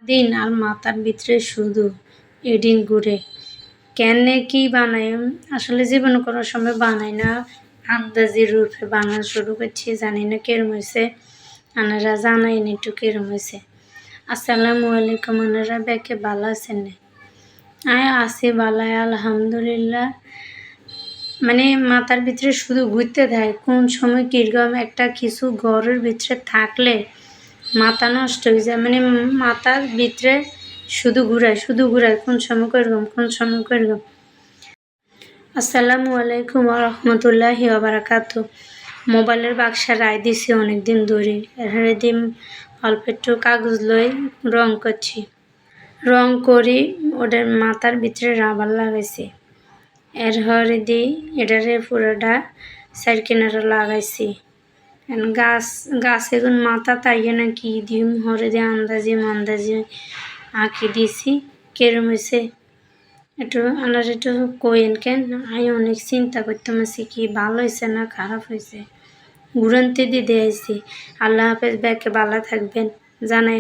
দিন আর মাথার ভিতরে শুধু এদিন ঘুরে কেনে কি বানাই আসলে জীবনে কোনো সময় বানাই না, আন্দাজি রূপে বানানো শুরু করছি। জানি না কিরম হয়েছে, আনারা জানাই না একটু কিরম হয়েছে। আসসালামু আলাইকুম, আনারা ব্যাকে ভালো আছেন না? আছি বালায় আলহামদুলিল্লাহ। মানে মাথার ভিতরে শুধু ঘুরতে থাকে, কোন সময় কিরকম একটা কিছু ঘরের ভিতরে থাকলে মাথা নষ্ট হয়ে যায়। মানে মাথার ভিতরে শুধু ঘুরায় কোন সময় করলাম। আসসালামু আলাইকুম রহমতুল্লাহি ওয়াবারাকাতু। মোবাইলের বাক্সা রায় দিছি অনেকদিন ধরে, এর দিন অল্প একটু কাগজ লই রং করছি। রং করি ওদের মাথার ভিতরে রাবার লাগাইছি। এর হরে দিই এটারে পুরোটা সাইড কিনারে লাগাইছি। গাছ এখন মাথা তাইয়ে না কি দিম হরে দিয়ে আন্দাজি আঁকি দিছি। কেরম হয়েছে একটু আনার একটু কইন কেন? আমি অনেক চিন্তা করতাম আছি কি ভালো হয়েছে না খারাপ হয়েছে। ঘুরান্তে দিয়ে দিয়েছি। আল্লাহ হাফেজ, ব্যাকে ভালো থাকবেন জানাই।